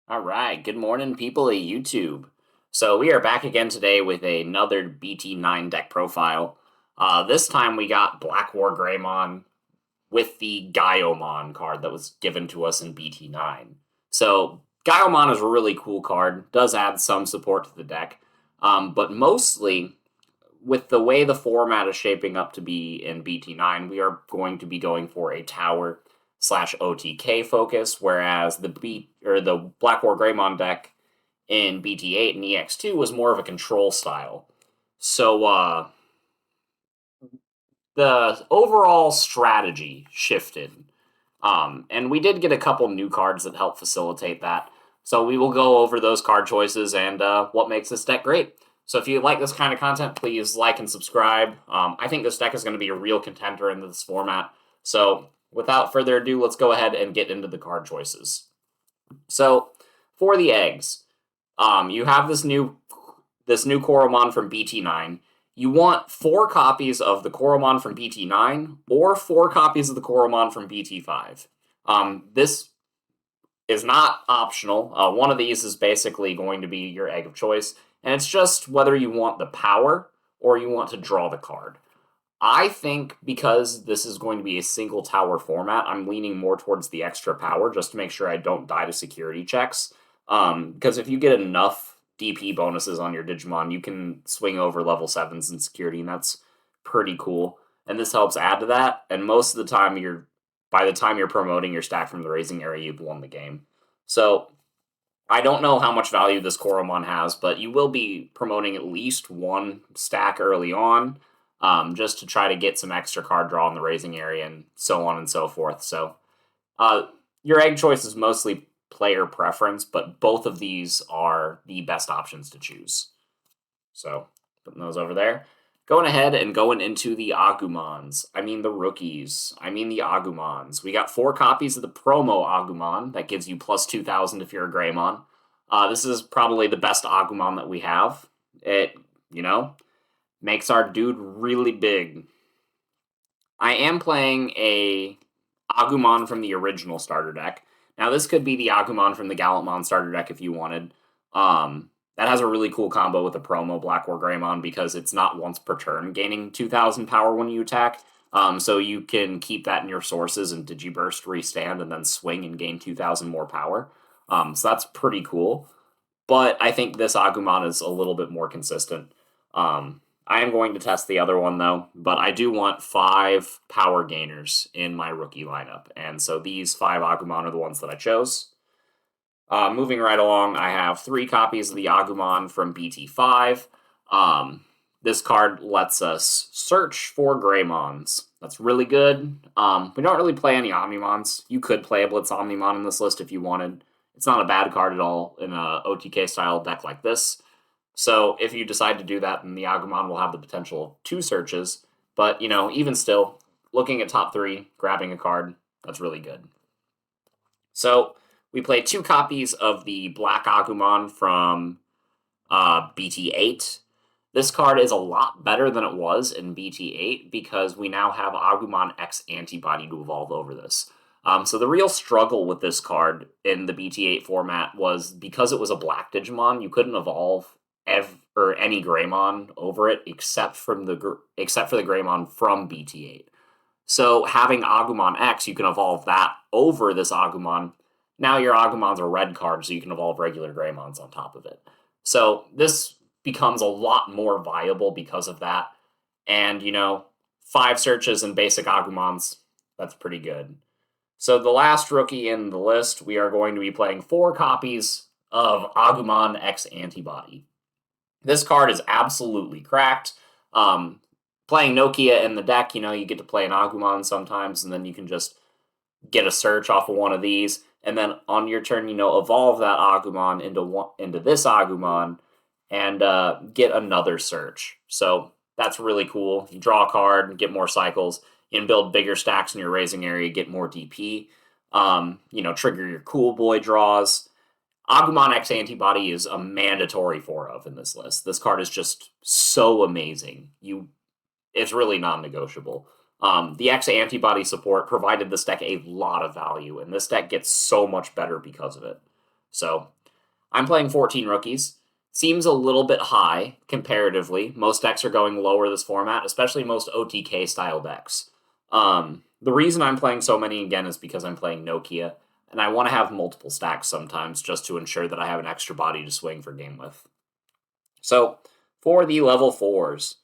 All right, good morning, people of YouTube. So we are back again today with another BT9 deck profile. This time we got Blackwargreymon with the Gaiomon card that was given to us in BT9. So Gaiomon is a really cool card, does add some support to the deck, but mostly with the way the format is shaping up to be in BT9, we are going to be going for a tower slash OTK focus, whereas the Blackwargreymon deck in BT8 and EX2 was more of a control style. So the overall strategy shifted. And we did get a couple new cards that help facilitate that. So we will go over those card choices and what makes this deck great. So if you like this kind of content, please like and subscribe. I think this deck is going to be a real contender in this format. So without further ado, let's go ahead and get into the card choices. So for the eggs, you have this new Koromon from BT9. You want 4 copies of the Koromon from BT9 or 4 copies of the Koromon from BT5. This is not optional. One of these is basically going to be your egg of choice, and it's just whether you want the power or you want to draw the card. I think because this is going to be a single tower format, I'm leaning more towards the extra power just to make sure I don't die to security checks. Because if you get enough DP bonuses on your Digimon, you can swing over level 7s in security, and that's pretty cool. And this helps add to that. And most of the time, by the time you're promoting your stack from the raising area, you've won the game. So I don't know how much value this Koromon has, but you will be promoting at least one stack early on, just to try to get some extra card draw in the raising area and so on and so forth. So your egg choice is mostly player preference, but both of these are the best options to choose. So putting those over there. Going ahead and going into the Agumons. I mean the rookies. I mean the Agumons. We got 4 copies of the promo Agumon. That gives you plus 2,000 if you're a Greymon. This is probably the best Agumon that we have. It, makes our dude really big. I am playing a Agumon from the original starter deck. Now, this could be the Agumon from the Gallantmon starter deck if you wanted. That has a really cool combo with the promo Blackwargreymon because it's not once per turn gaining 2,000 power when you attack. So you can keep that in your sources and Digiburst, restand, and then swing and gain 2,000 more power. So that's pretty cool. But I think this Agumon is a little bit more consistent. I am going to test the other one, though, but I do want 5 power gainers in my rookie lineup, and so these 5 Agumon are the ones that I chose. Moving right along, I have 3 copies of the Agumon from BT5. This card lets us search for Greymons. That's really good. We don't really play any Omnimons. You could play a Blitz Omnimon in this list if you wanted. It's not a bad card at all in a OTK-style deck like this. So if you decide to do that, then the Agumon will have the potential of 2 searches. But, even still, looking at top 3, grabbing a card, that's really good. So we play 2 copies of the Black Agumon from BT8. This card is a lot better than it was in BT8 because we now have Agumon X antibody to evolve over this. So the real struggle with this card in the BT8 format was because it was a black Digimon, you couldn't evolve any Greymon over it except for the Greymon from BT8. So having Agumon X, you can evolve that over this Agumon. Now your Agumon's a red card, so you can evolve regular Greymons on top of it. So this becomes a lot more viable because of that. And, 5 searches and basic Agumons, that's pretty good. So the last rookie in the list, we are going to be playing 4 copies of Agumon X Antibody. This card is absolutely cracked. Playing Nokia in the deck, you get to play an Agumon sometimes, and then you can just get a search off of one of these, and then on your turn, evolve that Agumon into this Agumon, and get another search. So that's really cool. You draw a card, get more cycles. You can build bigger stacks in your raising area, get more DP. Trigger your cool boy draws. Agumon X Antibody is a mandatory 4 of in this list. This card is just so amazing. It's really non-negotiable. The X Antibody support provided this deck a lot of value, and this deck gets so much better because of it. So I'm playing 14 rookies. Seems a little bit high comparatively. Most decks are going lower this format, especially most OTK style decks. The reason I'm playing so many again is because I'm playing Nokia, and I want to have multiple stacks sometimes just to ensure that I have an extra body to swing for game with. So for the level 4s,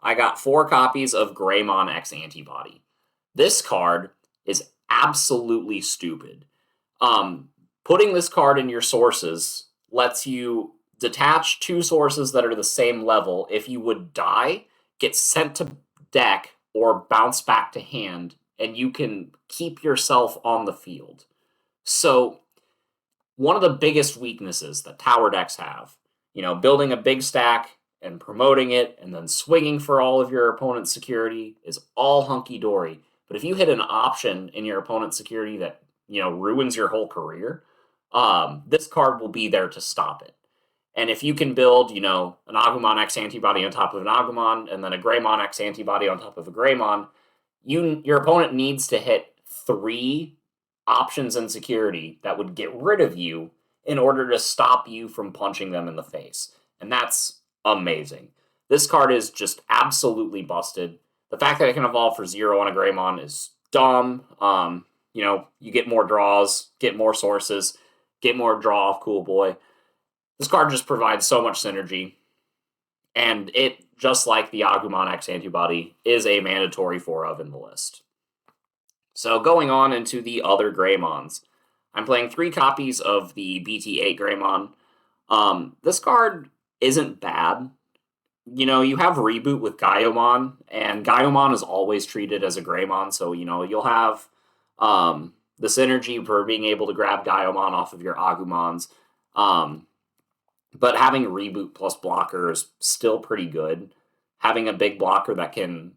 I got 4 copies of Greymon X Antibody. This card is absolutely stupid. Putting this card in your sources lets you detach 2 sources that are the same level. If you would die, get sent to deck or bounce back to hand, and you can keep yourself on the field. So one of the biggest weaknesses that tower decks have, building a big stack and promoting it and then swinging for all of your opponent's security is all hunky-dory. But if you hit an option in your opponent's security that, ruins your whole career, this card will be there to stop it. And if you can build, an Agumon X Antibody on top of an Agumon, and then a Greymon X Antibody on top of a Greymon, your opponent needs to hit 3 options and security that would get rid of you in order to stop you from punching them in the face. And that's amazing. This card is just absolutely busted. The fact that it can evolve for 0 on a Greymon is dumb. You get more draws, get more sources, get more draw off Cool Boy. This card just provides so much synergy. And it, just like the Agumon X Antibody, is a mandatory 4 of in the list. So going on into the other Greymons. I'm playing 3 copies of the BT9 Greymon. This card isn't bad. You have Reboot with Gaiomon, and Gaiomon is always treated as a Greymon, so, you'll have the synergy for being able to grab Gaiomon off of your Agumons. But having Reboot plus blocker is still pretty good. Having a big blocker that can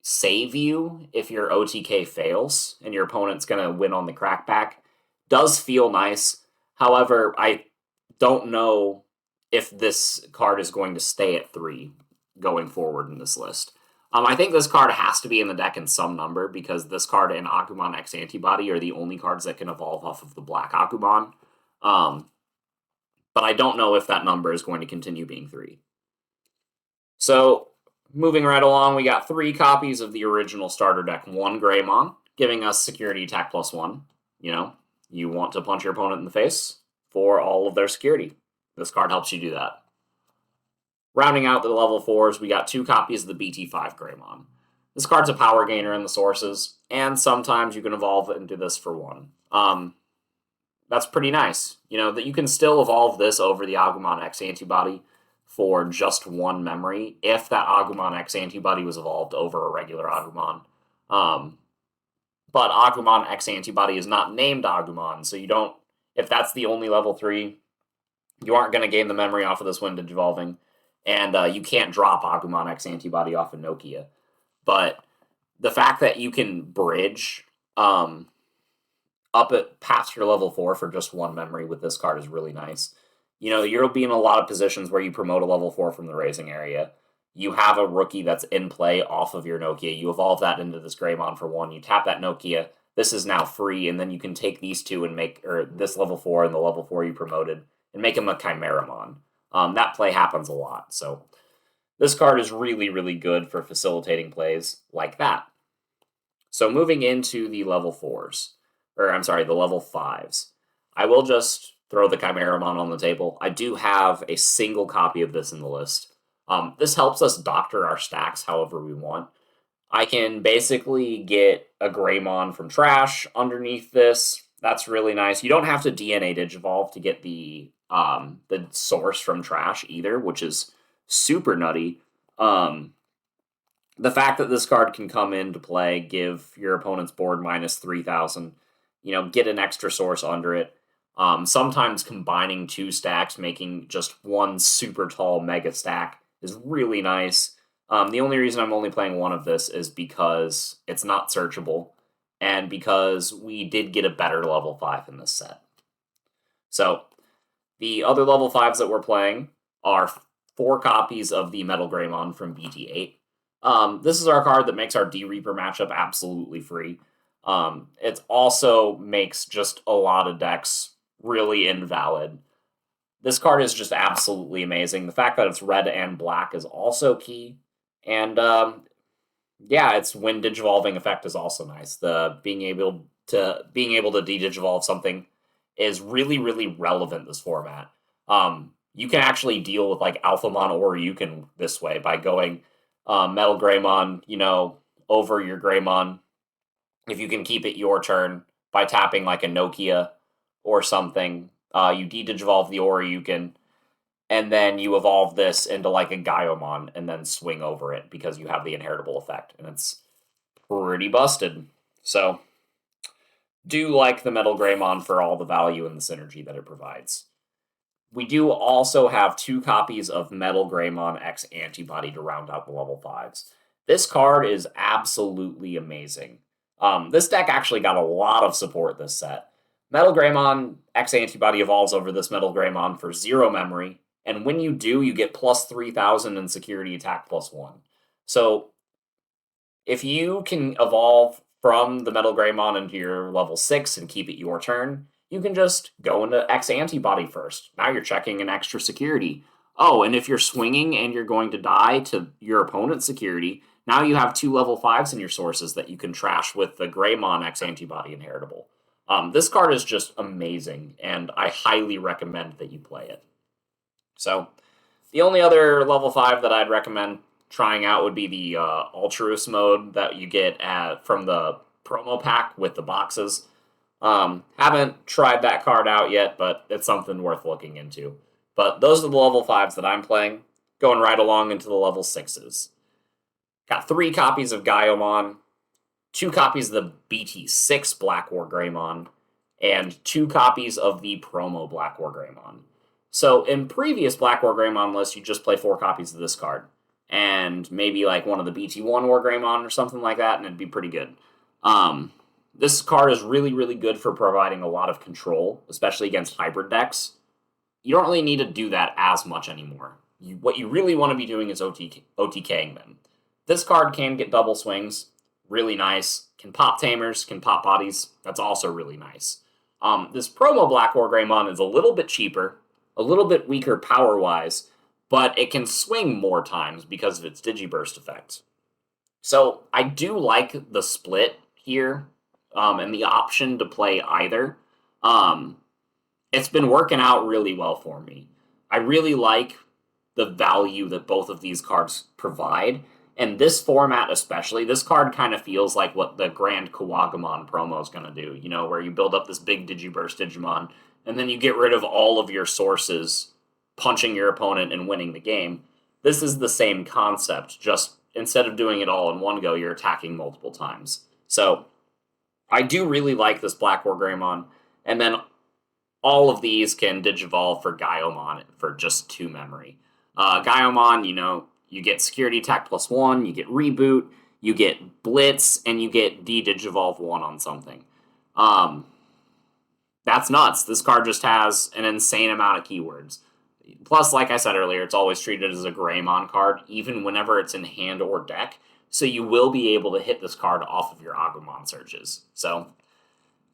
save you if your OTK fails and your opponent's going to win on the crackback does feel nice. However, I don't know if this card is going to stay at 3 going forward in this list. I think this card has to be in the deck in some number because this card and Agumon X Antibody are the only cards that can evolve off of the Black Agumon. But I don't know if that number is going to continue being 3. So, moving right along, we got 3 copies of the original starter deck. 1 Greymon, giving us security attack +1. You want to punch your opponent in the face for all of their security. This card helps you do that. Rounding out the level 4s, we got 2 copies of the BT9 Greymon. This card's a power gainer in the sources, and sometimes you can evolve into this for 1. That's pretty nice. That you can still evolve this over the Agumon X Antibody for just 1 memory if that Agumon X Antibody was evolved over a regular Agumon. But Agumon X Antibody is not named Agumon, so if that's the only level 3, you aren't going to gain the memory off of this Windage evolving, and you can't drop Agumon X Antibody off of Nokia. But the fact that you can bridge up at past your level 4 for just 1 memory with this card is really nice. You'll be in a lot of positions where you promote a level 4 from the raising area. You have a rookie that's in play off of your Nokia. You evolve that into this Greymon for 1. You tap that Nokia. This is now free, and then you can take these 2 and this level 4 and the level 4 you promoted and make them a Chimeramon. That play happens a lot, so this card is really, really good for facilitating plays like that. So moving into the level 4s, the level 5s. I will just throw the Chimeramon on the table. I do have a single copy of this in the list. This helps us doctor our stacks however we want. I can basically get a Greymon from trash underneath this. That's really nice. You don't have to DNA Digivolve to get the source from trash either, which is super nutty. The fact that this card can come into play, give your opponent's board minus 3,000, get an extra source under it. Sometimes combining 2 stacks, making just 1 super tall mega stack is really nice. The only reason I'm only playing 1 of this is because it's not searchable, and because we did get a better level 5 in this set. So, the other level 5s that we're playing are 4 copies of the Metalgarurumon from BT9. This is our card that makes our D-Reaper matchup absolutely free. It also makes just a lot of decks really invalid. This card is just absolutely amazing. The fact that it's red and black is also key. And yeah, its when digivolving effect is also nice. The being able to de-digivolve something is really, really relevant this format. You can actually deal with like Alphamon or Ryukin this way by going Metalgarurumon, over your Greymon. If you can keep it your turn by tapping like a Nokia or something, you de-digivolve the Oryukin, and then you evolve this into like a Gaiomon and then swing over it because you have the inheritable effect, and it's pretty busted. So, do like the Metalgarurumon for all the value and the synergy that it provides. We do also have 2 copies of Metalgarurumon X Antibody to round out the level 5s. This card is absolutely amazing. This deck actually got a lot of support this set. Metalgarurumon X Antibody evolves over this Metalgarurumon for 0 memory, and when you do, you get plus 3,000 in security attack plus 1. So, if you can evolve from the Metalgarurumon into your level 6 and keep it your turn, you can just go into X Antibody first. Now you're checking an extra security. Oh, and if you're swinging and you're going to die to your opponent's security, now you have 2 level 5s in your sources that you can trash with the Greymon X Antibody inheritable. This card is just amazing, and I highly recommend that you play it. So, the only other level 5 that I'd recommend trying out would be the Altruist mode that you get from the promo pack with the boxes. Haven't tried that card out yet, but it's something worth looking into. But those are the level 5s that I'm playing, going right along into the level 6s. Got 3 copies of Gaiomon, 2 copies of the BT9 Blackwargreymon, and 2 copies of the promo Blackwargreymon. So in previous Blackwargreymon lists, you just play 4 copies of this card, and maybe like one of the BT1 Wargreymon or something like that, and it'd be pretty good. This card is really, really good for providing a lot of control, especially against hybrid decks. You don't really need to do that as much anymore. What you really want to be doing is OTKing them. This card can get double swings, really nice. Can pop Tamers, can pop bodies, that's also really nice. This promo Blackwargreymon is a little bit cheaper, a little bit weaker power-wise, but it can swing more times because of its Digiburst effect. So I do like the split here, and the option to play either. It's been working out really well for me. I really like the value that both of these cards provide, and this format especially, this card kind of feels like what the GrandisKuwagamon promo is going to do, where you build up this big Digiburst Digimon, and then you get rid of all of your sources, punching your opponent and winning the game. This is the same concept, just instead of doing it all in one go, you're attacking multiple times. So, I do really like this Blackwargreymon, and then all of these can digivolve for Gaiomon for just 2 memory. Gaiomon, you get security attack plus 1, you get reboot, you get blitz, and you get de-digivolve 1 on something. That's nuts. This card just has an insane amount of keywords. Plus, like I said earlier, it's always treated as a Greymon card, even whenever it's in hand or deck, so you will be able to hit this card off of your Agumon searches. So,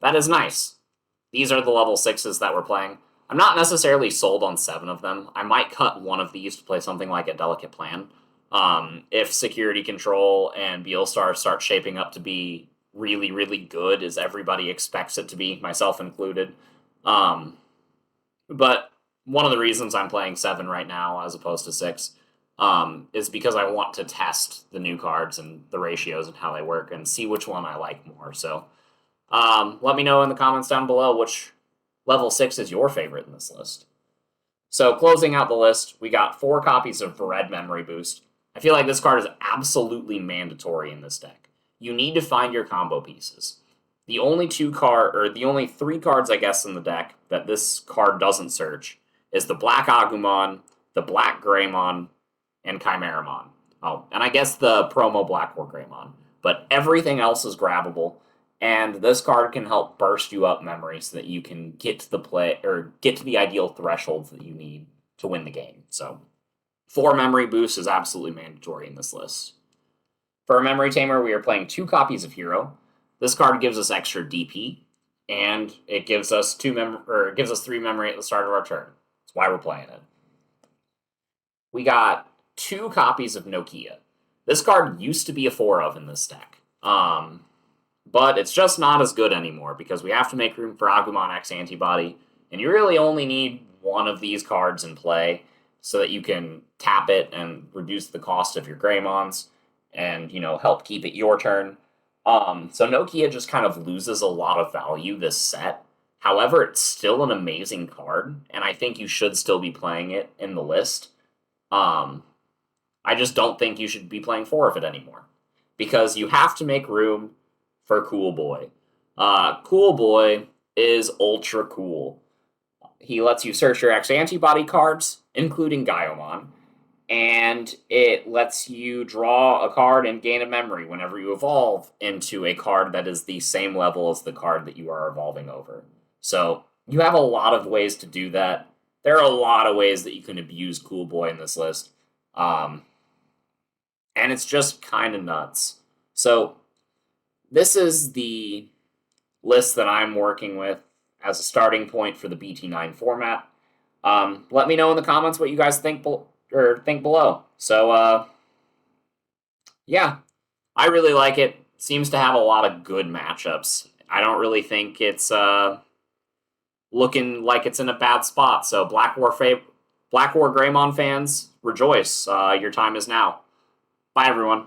that is nice. These are the level 6s that we're playing. I'm not necessarily sold on 7 of them. I might cut one of these to play something like a Delicate Plan. If Security Control and Beelstar start shaping up to be really, really good, as everybody expects it to be, myself included. But one of the reasons I'm playing 7 right now as opposed to 6 is because I want to test the new cards and the ratios and how they work and see which one I like more. So let me know in the comments down below which level 6 is your favorite in this list. So closing out the list, we got 4 copies of Red Memory Boost. I feel like this card is absolutely mandatory in this deck. You need to find your combo pieces. The only 3 cards, I guess, in the deck that this card doesn't search is the Black Agumon, the Blackwargreymon, and Chimeramon. Oh, and I guess the promo Blackwargreymon. But everything else is grabbable, and this card can help burst you up memory so that you can get to the ideal thresholds that you need to win the game. So 4 memory boosts is absolutely mandatory in this list. For a Memory Tamer, we are playing 2 copies of Hero. This card gives us extra DP. and it gives us it gives us 3 memory at the start of our turn. That's why we're playing it. We got 2 copies of Nokia. This card used to be a 4 of in this deck. But it's just not as good anymore because we have to make room for Agumon X Antibody, and you really only need 1 of these cards in play so that you can tap it and reduce the cost of your Greymons and, help keep it your turn. So Nokia just kind of loses a lot of value this set. However, it's still an amazing card, and I think you should still be playing it in the list. I just don't think you should be playing 4 of it anymore because you have to make room for Cool Boy. Cool Boy is ultra cool. He lets you search your X antibody cards, including Gaiomon, and it lets you draw a card and gain a memory whenever you evolve into a card that is the same level as the card that you are evolving over. So you have a lot of ways to do that. There are a lot of ways that you can abuse Cool Boy in this list. And it's just kind of nuts. So this is the list that I'm working with as a starting point for the BT9 format. Let me know in the comments what you guys think below. So, yeah, I really like it. Seems to have a lot of good matchups. I don't really think it's looking like it's in a bad spot. So, Blackwargreymon fans, rejoice. Your time is now. Bye, everyone.